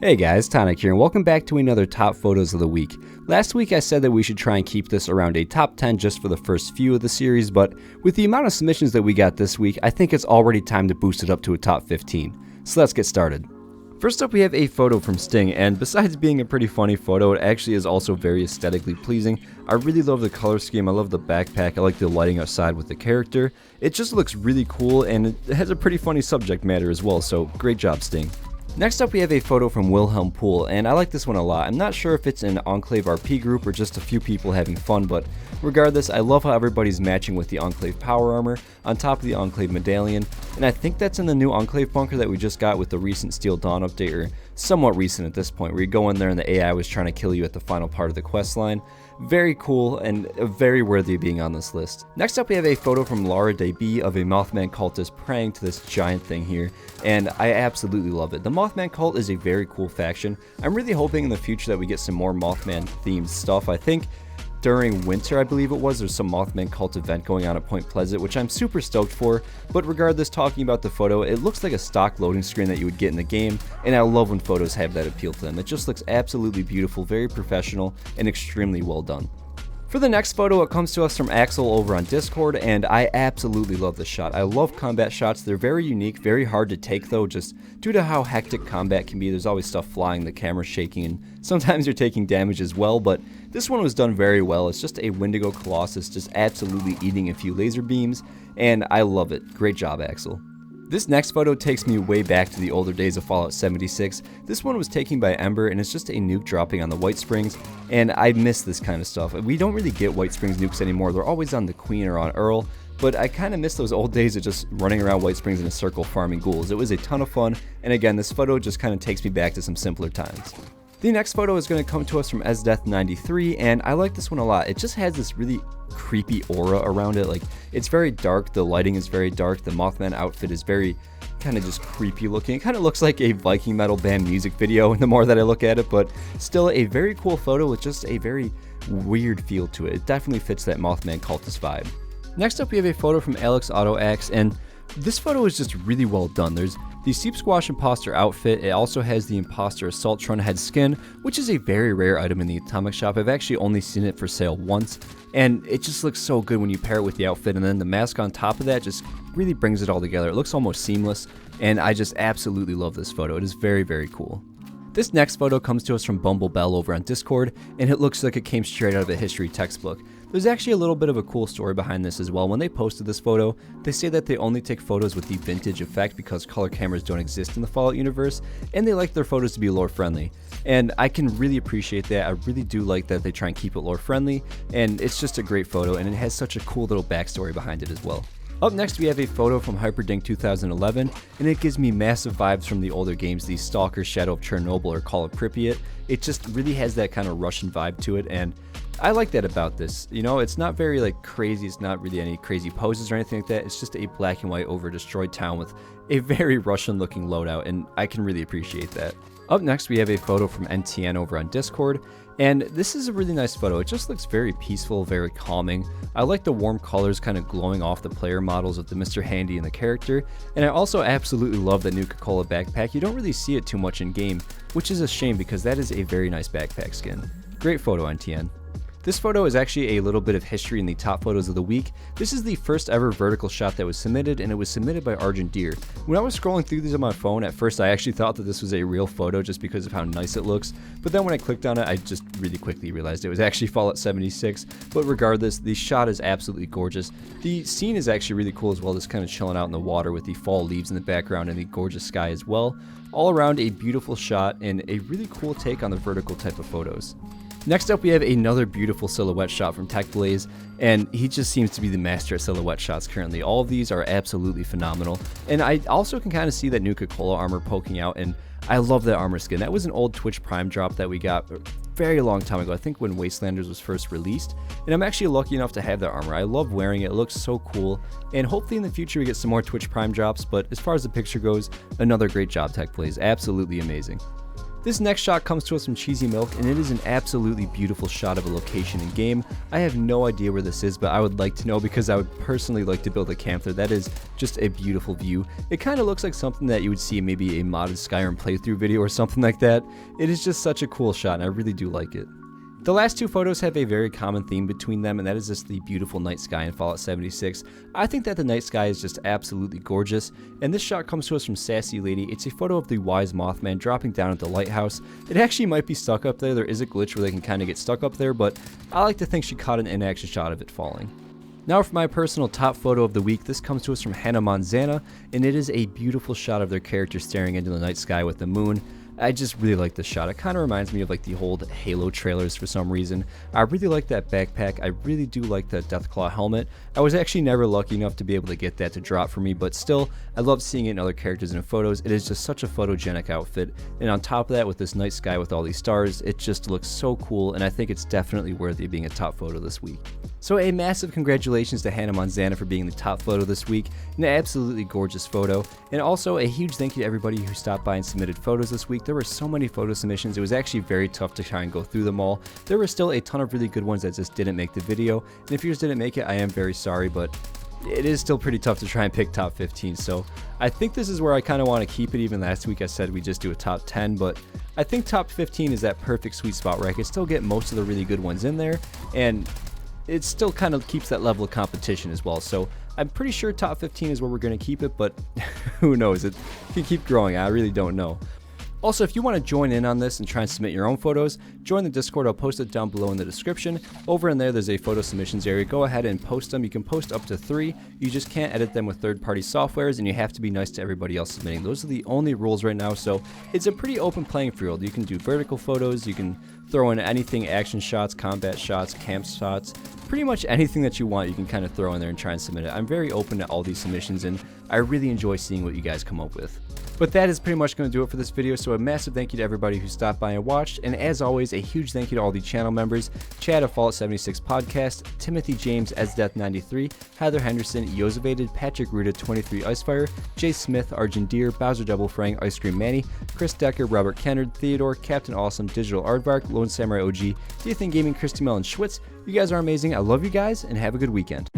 Hey guys, Tonic here, and welcome back to another Top Photos of the Week. Last week I said that we should try and keep this around a top 10 just for the first few of the series, but with the amount of submissions that we got this week, I think it's already time to boost it up to a top 15. So let's get started. First up, we have a photo from Sting, and besides being a pretty funny photo, it actually is also very aesthetically pleasing. I really love the color scheme, I love the backpack, I like the lighting outside with the character. It just looks really cool, and it has a pretty funny subject matter as well, so great job, Sting. Next up, we have a photo from Wilhelm Poole, and I like this one a lot. I'm not sure if it's an Enclave RP group or just a few people having fun, but regardless, I love how everybody's matching with the Enclave power armor on top of the Enclave medallion, and I think that's in the new Enclave bunker that we just got with the recent Steel Dawn update, or somewhat recent at this point, where you go in there and the AI was trying to kill you at the final part of the quest line. Very cool and very worthy of being on this list. Next up, we have a photo from Lara DB of a Mothman cultist praying to this giant thing here, and I absolutely love it. The Mothman cult is a very cool faction. I'm really hoping in the future that we get some more Mothman themed stuff. I think during winter, I believe it was, there's some Mothman cult event going on at Point Pleasant, which I'm super stoked for, but regardless, talking about the photo, it looks like a stock loading screen that you would get in the game, and I love when photos have that appeal to them. It just looks absolutely beautiful, very professional, and extremely well done. For the next photo, it comes to us from Axel over on Discord, and I absolutely love this shot. I love combat shots. They're very unique, very hard to take though, just due to how hectic combat can be. There's always stuff flying, the camera's shaking, and sometimes you're taking damage as well, but this one was done very well. It's just a Wendigo Colossus just absolutely eating a few laser beams, and I love it. Great job, Axel. This next photo takes me way back to the older days of Fallout 76. This one was taken by Ember, and it's just a nuke dropping on the White Springs, and I miss this kind of stuff. We don't really get White Springs nukes anymore. They're always on the Queen or on Earl, but I kind of miss those old days of just running around White Springs in a circle farming ghouls. It was a ton of fun, and again, this photo just kind of takes me back to some simpler times. The next photo is going to come to us from Esdeath93, and I like this one a lot. It just has this really creepy aura around it. Like, it's very dark, the lighting is very dark, the Mothman outfit is very kind of just creepy looking. It kind of looks like a Viking metal band music video the more that I look at it, but still a very cool photo with just a very weird feel to it. It definitely fits that Mothman cultist vibe. Next up, we have a photo from Alex AutoAxe, and this photo is just really well done. There's the Seep Squash Imposter outfit. It also has the Imposter Assault Trun head skin, which is a very rare item in the Atomic Shop. I've actually only seen it for sale once, and it just looks so good when you pair it with the outfit, and then the mask on top of that just really brings it all together. It looks almost seamless, and I just absolutely love this photo. It is very, very cool. This next photo comes to us from Bumble Bell over on Discord, and it looks like it came straight out of a history textbook. There's actually a little bit of a cool story behind this as well. When they posted this photo, they say that they only take photos with the vintage effect because color cameras don't exist in the Fallout universe, and they like their photos to be lore friendly. And I can really appreciate that. I really do like that they try and keep it lore friendly, and it's just a great photo, and it has such a cool little backstory behind it as well. Up next, we have a photo from Hyperdink 2011, and it gives me massive vibes from the older games, the Stalker, Shadow of Chernobyl, or Call of Pripyat. It just really has that kind of Russian vibe to it, and I like that about this. You know, it's not very like crazy, it's not really any crazy poses or anything like that. It's just a black and white over destroyed town with a very Russian looking loadout, and I can really appreciate that. Up next, we have a photo from NTN over on Discord, and this is a really nice photo. It just looks very peaceful, very calming. I like the warm colors kind of glowing off the player models of the Mr. Handy and the character, and I also absolutely love the Nuka-Cola backpack. You don't really see it too much in game, which is a shame because that is a very nice backpack skin. Great photo, NTN. This photo is actually a little bit of history in the top photos of the week. This is the first ever vertical shot that was submitted, and it was submitted by Argent Deer. When I was scrolling through these on my phone, at first I actually thought that this was a real photo just because of how nice it looks, but then when I clicked on it, I just really quickly realized it was actually Fallout 76. But regardless, the shot is absolutely gorgeous. The scene is actually really cool as well, just kind of chilling out in the water with the fall leaves in the background and the gorgeous sky as well. All around a beautiful shot and a really cool take on the vertical type of photos. Next up, we have another beautiful silhouette shot from TechBlaze, and he just seems to be the master at silhouette shots currently. All of these are absolutely phenomenal, and I also can kind of see that Nuka-Cola armor poking out, and I love that armor skin. That was an old Twitch Prime drop that we got a very long time ago, I think when Wastelanders was first released, and I'm actually lucky enough to have that armor. I love wearing it, it looks so cool, and hopefully in the future we get some more Twitch Prime drops, but as far as the picture goes, another great job, TechBlaze, absolutely amazing. This next shot comes to us from Cheesy Milk, and it is an absolutely beautiful shot of a location in game. I have no idea where this is, but I would like to know because I would personally like to build a camp there. That is just a beautiful view. It kind of looks like something that you would see in maybe a modded Skyrim playthrough video or something like that. It is just such a cool shot, and I really do like it. The last two photos have a very common theme between them, and that is just the beautiful night sky in Fallout 76. I think that the night sky is just absolutely gorgeous, and this shot comes to us from Sassy Lady. It's a photo of the Wise Mothman dropping down at the lighthouse. It actually might be stuck up there. There is a glitch where they can kind of get stuck up there, but I like to think she caught an in-action shot of it falling. Now for my personal top photo of the week, this comes to us from Hannah Monzana, and it is a beautiful shot of their character staring into the night sky with the moon. I just really like this shot. It kind of reminds me of like the old Halo trailers for some reason. I really like that backpack. I really do like the Deathclaw helmet. I was actually never lucky enough to be able to get that to drop for me, but still, I love seeing it in other characters and photos. It is just such a photogenic outfit, and on top of that, with this night sky with all these stars, it just looks so cool, and I think it's definitely worthy of being a top photo this week. So a massive congratulations to Hannah Monzana for being the top photo this week. An absolutely gorgeous photo, and also a huge thank you to everybody who stopped by and submitted photos this week. There were so many photo submissions, it was actually very tough to try and go through them all. There were still a ton of really good ones that just didn't make the video, and if yours didn't make it, I am very sorry, but it is still pretty tough to try and pick top 15, so I think this is where I kind of want to keep it. Even last week I said we just do a top 10, but I think top 15 is that perfect sweet spot where I can still get most of the really good ones in there, and it still kind of keeps that level of competition as well. So I'm pretty sure top 15 is where we're going to keep it, but who knows, it can keep growing. I really don't know. Also, if you want to join in on this and try and submit your own photos, join the Discord. I'll post it down below in the description. Over in there, there's a photo submissions area. Go ahead and post them. You can post up to 3. You just can't edit them with third-party softwares, and you have to be nice to everybody else submitting. Those are the only rules right now, so it's a pretty open playing field. You can do vertical photos, you can throw in anything, action shots, combat shots, camp shots, pretty much anything that you want you can kind of throw in there and try and submit it. I'm very open to all these submissions, and I really enjoy seeing what you guys come up with. But that is pretty much going to do it for this video, so a massive thank you to everybody who stopped by and watched, and as always, a huge thank you to all the channel members: Chad of Fallout 76 Podcast, Timothy James, Death93, Heather Henderson, Yosevated, Patrick Ruda, 23 Icefire, Jay Smith, Argent Deer, Bowser Double Frank, Ice Cream Manny, Chris Decker, Robert Kennard, Theodore, Captain Awesome, Digital Aardvark, Lone Samurai OG, Ethan Gaming, Christy Mellon Schwitz. You guys are amazing. I love you guys, and have a good weekend.